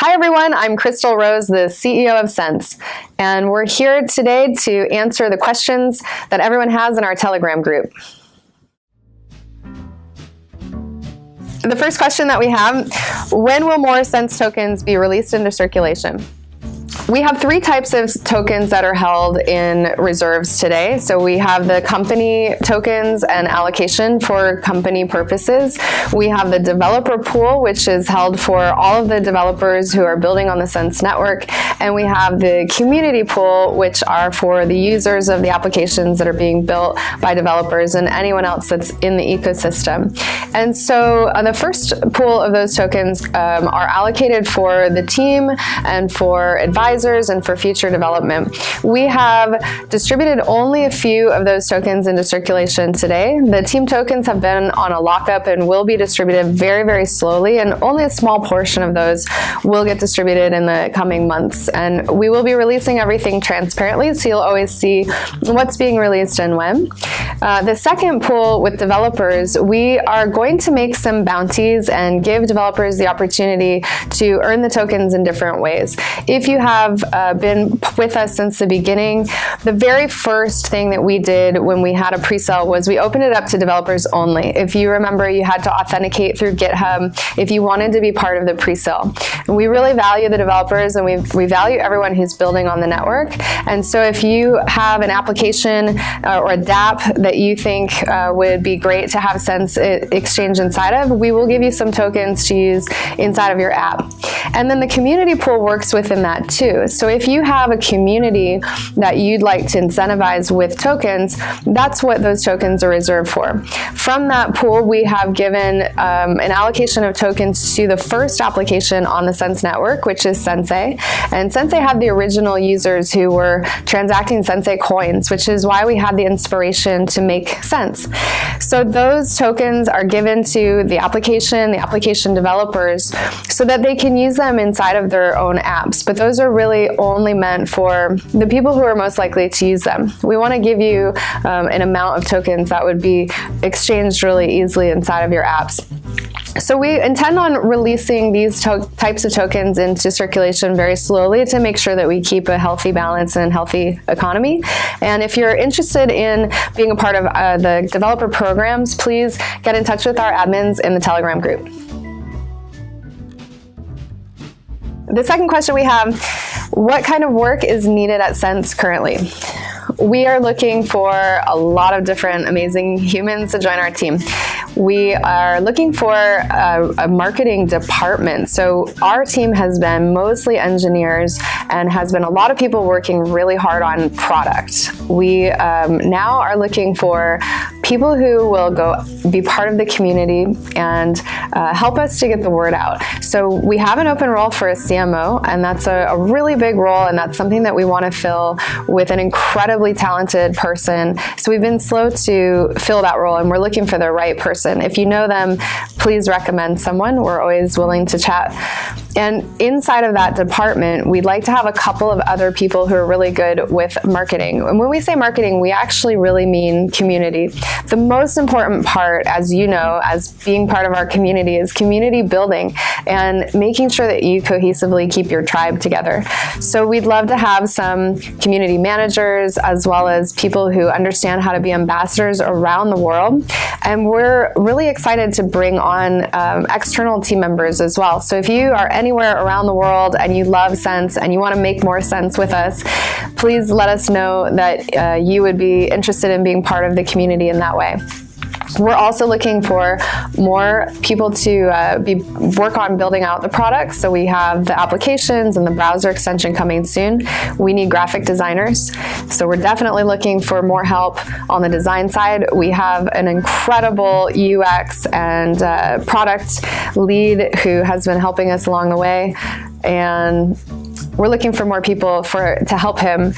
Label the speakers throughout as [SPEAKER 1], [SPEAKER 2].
[SPEAKER 1] Hi everyone, I'm Crystal Rose, the CEO of Sense, and we're here today to answer the questions that everyone has in our Telegram group. The first question that we have, when will more Sense tokens be released into circulation? We have three types of tokens that are held in reserves today. So we have the company tokens and allocation for company purposes. We have the developer pool, which is held for all of the developers who are building on the Sense network. And we have the community pool, which are for the users of the applications that are being built by developers and anyone else that's in the ecosystem. And so the first pool of those tokens are allocated for the team and for advisors and for future development. We have distributed only a few of those tokens into circulation today. The team tokens have been on a lockup and will be distributed very, very slowly, and only a small portion of those will get distributed in the coming months. And we will be releasing everything transparently, so you'll always see what's being released and when. The second pool with developers, we are going to make some bounties and give developers the opportunity to earn the tokens in different ways. If you have been with us since the beginning, the very first thing that we did when we had a pre-sale was we opened it up to developers only. If you remember, you had to authenticate through GitHub if you wanted to be part of the pre-sale. And we really value the developers, and we value everyone who's building on the network. And so if you have an application or a dapp that you think would be great to have Sense exchange inside of, we will give you some tokens to use inside of your app. And then the community pool works within that too. So if you have a community that you'd like to incentivize with tokens, that's what those tokens are reserved for. From that pool, we have given an allocation of tokens to the first application on the Sense network, which is Sensei. And Sensei had the original users who were transacting Sensei coins, which is why we had the inspiration to make Sense. So those tokens are given to the application developers, so that they can use them inside of their own apps. But those are really only meant for the people who are most likely to use them. We want to give you an amount of tokens that would be exchanged really easily inside of your apps. So we intend on releasing these types of tokens into circulation very slowly to make sure that we keep a healthy balance and healthy economy. And if you're interested in being a part of the developer programs, please get in touch with our admins in the Telegram group. The second question we have, what kind of work is needed at Sense currently? We are looking for a lot of different amazing humans to join our team. We are looking for a marketing department. So our team has been mostly engineers and has been a lot of people working really hard on product. We now are looking for people who will go be part of the community and help us to get the word out. So we have an open role for a CMO, and that's a really big role, and that's something that we want to fill with an incredibly talented person. So we've been slow to fill that role, and we're looking for the right person. If you know them, please recommend someone. We're always willing to chat. And inside of that department, we'd like to have a couple of other people who are really good with marketing. And when we say marketing, we actually really mean community. The most important part, as you know, as being part of our community, is community building and making sure that you cohesively keep your tribe together. So we'd love to have some community managers as well as people who understand how to be ambassadors around the world. And we're really excited to bring on external team members as well. So if you are anywhere around the world and you love Sense and you want to make more Sense with us, please let us know that you would be interested in being part of the community in that way. We're also looking for more people to work on building out the products. So we have the applications and the browser extension coming soon. We need graphic designers. So we're definitely looking for more help on the design side. We have an incredible UX and product lead who has been helping us along the way. And we're looking for more people to help him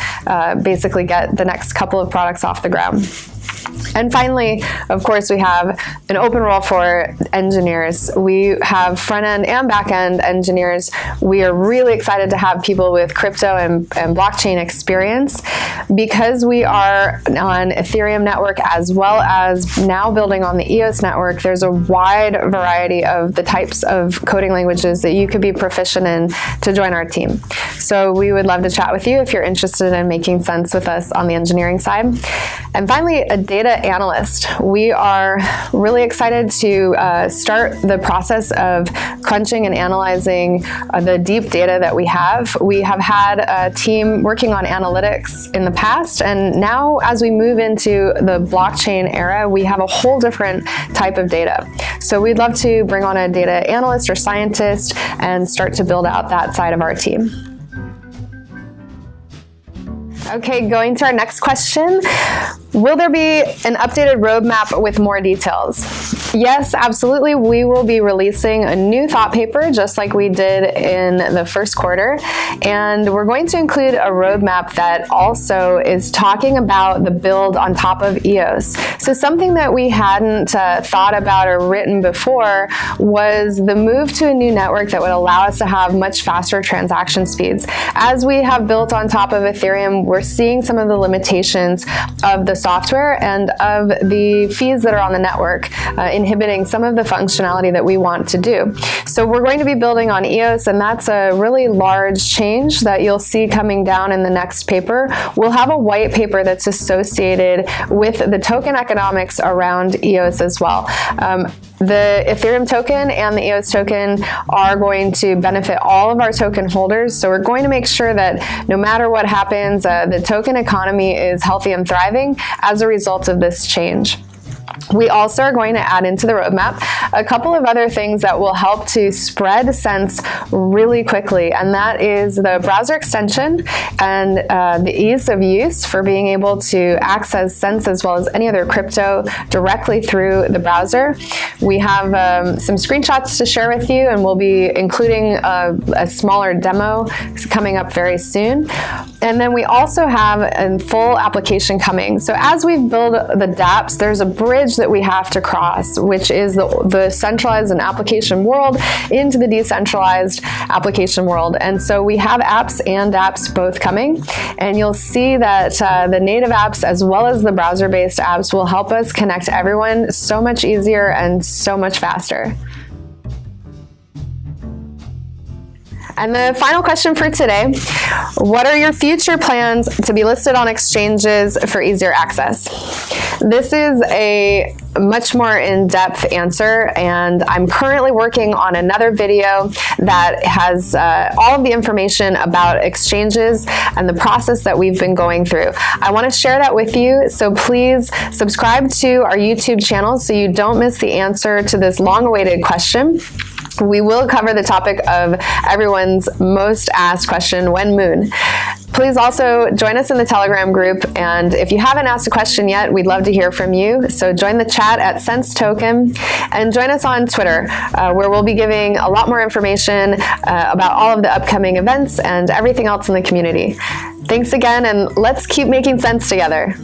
[SPEAKER 1] basically get the next couple of products off the ground. And finally, of course, we have an open role for engineers. We have front-end and back-end engineers. We are really excited to have people with crypto and blockchain experience. Because we are on Ethereum network as well as now building on the EOS network, there's a wide variety of the types of coding languages that you could be proficient in to join our team. So we would love to chat with you if you're interested in making sense with us on the engineering side. And finally, a data analyst. We are really excited to start the process of crunching and analyzing the deep data that we have. We have had a team working on analytics in the past, and now as we move into the blockchain era, we have a whole different type of data. So we'd love to bring on a data analyst or scientist and start to build out that side of our team. Okay, going to our next question. Will there be an updated roadmap with more details? Yes, absolutely. We will be releasing a new thought paper just like we did in the first quarter. And we're going to include a roadmap that also is talking about the build on top of EOS. So something that we hadn't thought about or written before was the move to a new network that would allow us to have much faster transaction speeds. As we have built on top of Ethereum, we're seeing some of the limitations of the software and of the fees that are on the network, inhibiting some of the functionality that we want to do. So we're going to be building on EOS, and that's a really large change that you'll see coming down in the next paper. We'll have a white paper that's associated with the token economics around EOS as well. The Ethereum token and the EOS token are going to benefit all of our token holders. So we're going to make sure that no matter what happens, the token economy is healthy and thriving as a result of this change. We also are going to add into the roadmap a couple of other things that will help to spread Sense really quickly, and that is the browser extension and the ease of use for being able to access Sense as well as any other crypto directly through the browser. We have some screenshots to share with you, and we'll be including a smaller demo coming up very soon. And then we also have a full application coming. So as we build the dapps, there's a bridge that we have to cross, which is the centralized and application world into the decentralized application world. And so we have apps and dapps both coming, and you'll see that the native apps as well as the browser-based apps will help us connect everyone so much easier and so much faster. And the final question for today, what are your future plans to be listed on exchanges for easier access? This is a much more in-depth answer, and I'm currently working on another video that has all of the information about exchanges and the process that we've been going through. I want to share that with you, so please subscribe to our YouTube channel so you don't miss the answer to this long-awaited question. We will cover the topic of everyone's most asked question, when moon? Please also join us in the Telegram group, and if you haven't asked a question yet, we'd love to hear from you. So join the chat at SenseToken, and join us on Twitter, where we'll be giving a lot more information about all of the upcoming events and everything else in the community. Thanks again, and let's keep making sense together.